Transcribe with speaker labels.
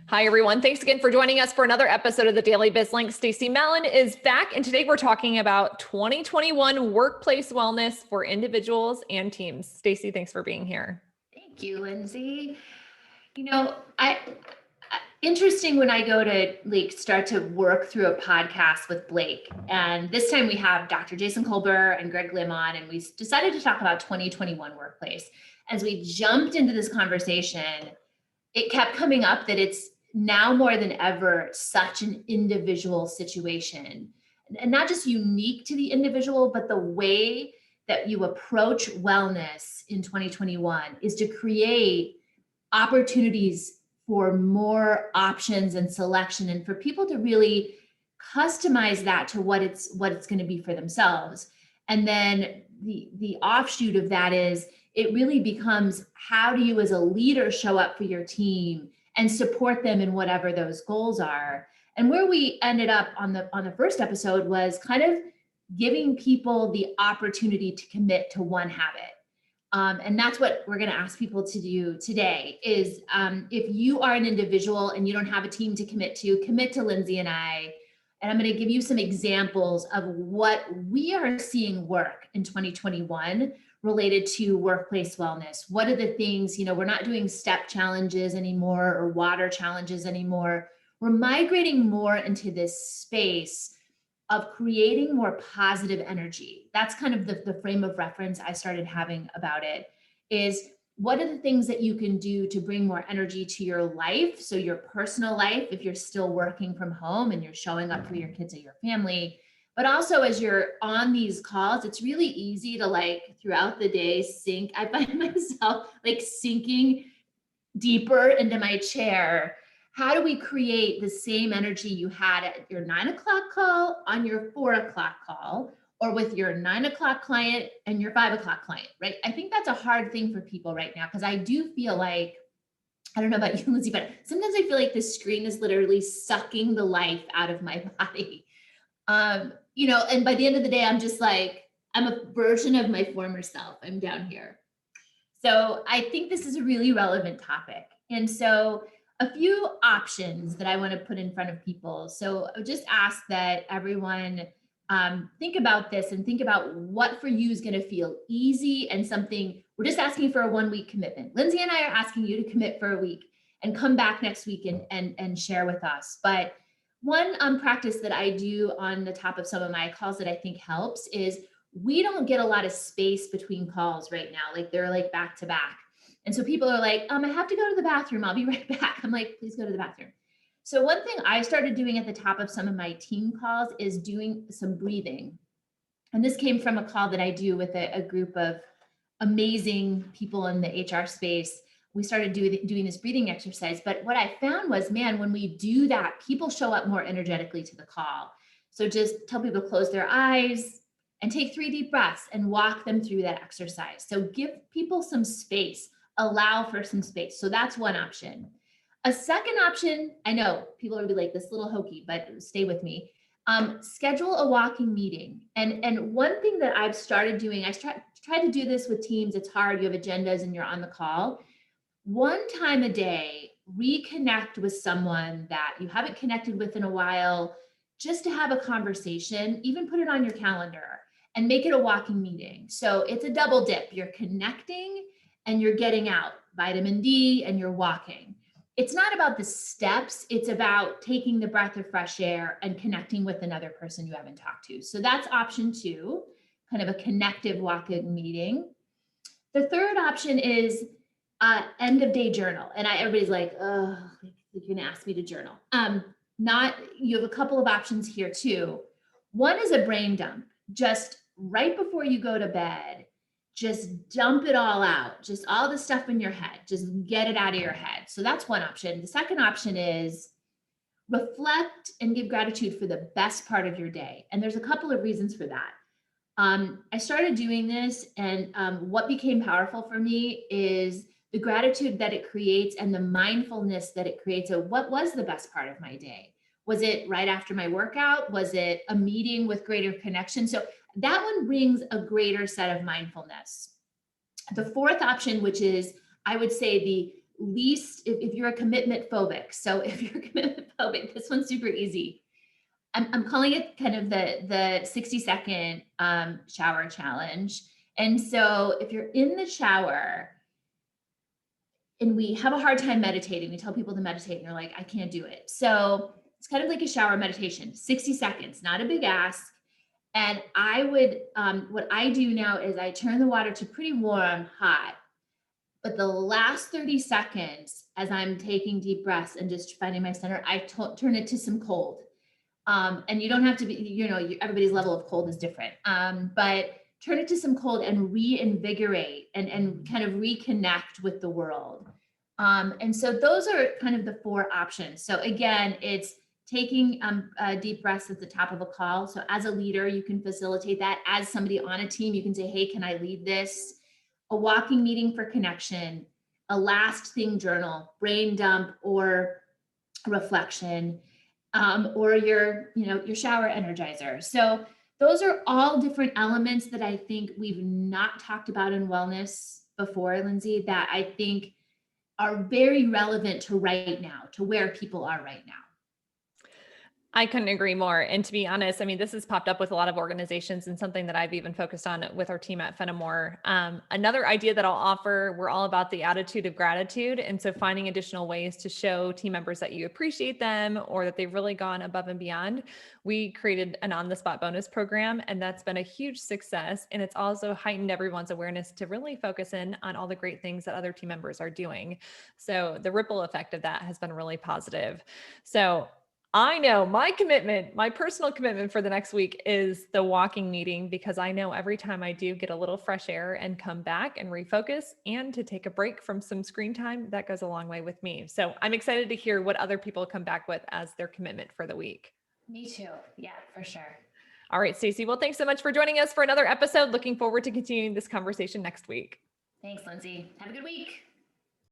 Speaker 1: Hi, everyone. Thanks again for joining us for another episode of the Daily BizLink. Stacie Mallen is back, and today we're talking about 2021 workplace wellness for individuals and teams. Stacie, thanks for being here.
Speaker 2: Thank you, Lindsay. Interesting when I go to start to work through a podcast with Blake, and this time we have Dr. Jason Colbert and Greg Lim on, and we decided to talk about 2021 workplace. As we jumped into this conversation, it kept coming up that it's now more than ever such an individual situation, and not just unique to the individual, but the way that you approach wellness in 2021 is to create opportunities for more options and selection, and for people to really customize that to what it's going to be for themselves. And then the offshoot of that is it really becomes, how do you as a leader show up for your team and support them in whatever those goals are? And where we ended up on the first episode was kind of giving people the opportunity to commit to one habit. And that's what we're going to ask people to do today is, if you are an individual and you don't have a team to commit to Lindsay and I. And I'm going to give you some examples of what we are seeing work in 2021 related to workplace wellness. What are the things, we're not doing step challenges anymore or water challenges anymore. We're migrating more into this space of creating more positive energy. That's kind of the frame of reference I started having about it, is what are the things that you can do to bring more energy to your life? So your personal life, if you're still working from home and you're showing up for your kids or your family, but also as you're on these calls, it's really easy to throughout the day sink. I find myself sinking deeper into my chair. How do we create the same energy you had at your 9 o'clock call on your 4 o'clock call, or with your 9 o'clock client and your 5 o'clock client, right? I think that's a hard thing for people right now, because I do feel like, I don't know about you, Lindsay, but sometimes I feel like the screen is literally sucking the life out of my body. And by the end of the day, I'm just I'm a version of my former self. I'm down here. So I think this is a really relevant topic. And so a few options that I want to put in front of people. So I would just ask that everyone think about this and think about what for you is going to feel easy and something. We're just asking for a 1 week commitment. Lindsay and I are asking you to commit for a week and come back next week and share with us. But one practice that I do on the top of some of my calls that I think helps is, we don't get a lot of space between calls right now. They're back to back. And so people are I have to go to the bathroom. I'll be right back. I'm like, please go to the bathroom. So one thing I started doing at the top of some of my team calls is doing some breathing. And this came from a call that I do with a group of amazing people in the HR space. We started doing this breathing exercise. But what I found was, man, when we do that, people show up more energetically to the call. So just tell people to close their eyes and take 3 deep breaths and walk them through that exercise. So give people some space, allow for some space. So that's one option. A second option, I know people are gonna be like, this little hokey, but stay with me. Schedule a walking meeting. And one thing that I've started doing, I try to do this with teams. It's hard, you have agendas and you're on the call. One time a day, reconnect with someone that you haven't connected with in a while, just to have a conversation. Even put it on your calendar and make it a walking meeting. So it's a double dip. You're connecting and you're getting out vitamin D and you're walking. It's not about the steps. It's about taking the breath of fresh air and connecting with another person you haven't talked to. So that's option 2, kind of a connective walking meeting. The third option is end of day journal. And everybody's like, oh, you're gonna ask me to journal. You have a couple of options here too. One is a brain dump. Just right before you go to bed, just dump it all out, just all the stuff in your head, just get it out of your head. So that's one option. The second option is reflect and give gratitude for the best part of your day. And there's a couple of reasons for that. I started doing this, and what became powerful for me is the gratitude that it creates and the mindfulness that it creates. So what was the best part of my day? Was it right after my workout? Was it a meeting with greater connection? So that one brings a greater set of mindfulness. The fourth option, which is, I would say, the if you're a commitment phobic. So if you're commitment phobic, this one's super easy. I'm calling it kind of the 60-second shower challenge. And so if you're in the shower and we have a hard time meditating, we tell people to meditate and they're like, I can't do it. So it's kind of like a shower meditation, 60 seconds, not a big ask. And I would, what I do now is I turn the water to pretty warm, hot. But the last 30 seconds, as I'm taking deep breaths and just finding my center, I turn it to some cold. And you don't have to be, everybody's level of cold is different. But turn it to some cold and reinvigorate and kind of reconnect with the world. And so those are kind of the 4 options. So again, it's taking deep breaths at the top of a call. So as a leader, you can facilitate that. As somebody on a team, you can say, hey, can I lead this? A walking meeting for connection, a last thing journal, brain dump or reflection, or your shower energizer. So those are all different elements that I think we've not talked about in wellness before, Lindsay, that I think are very relevant to right now, to where people are right now.
Speaker 1: I couldn't agree more. And to be honest, I mean, this has popped up with a lot of organizations and something that I've even focused on with our team at Fenimore. Another idea that I'll offer, we're all about the attitude of gratitude. And so finding additional ways to show team members that you appreciate them or that they've really gone above and beyond. We created an on-the-spot bonus program, and that's been a huge success. And it's also heightened everyone's awareness to really focus in on all the great things that other team members are doing. So the ripple effect of that has been really positive. So I know my commitment, my personal commitment for the next week is the walking meeting, because I know every time I do get a little fresh air and come back and refocus and to take a break from some screen time, that goes a long way with me. So I'm excited to hear what other people come back with as their commitment for the week.
Speaker 2: Me too. Yeah, for sure.
Speaker 1: All right, Stacie. Well, thanks so much for joining us for another episode. Looking forward to continuing this conversation next week.
Speaker 2: Thanks, Lindsay. Have a good week.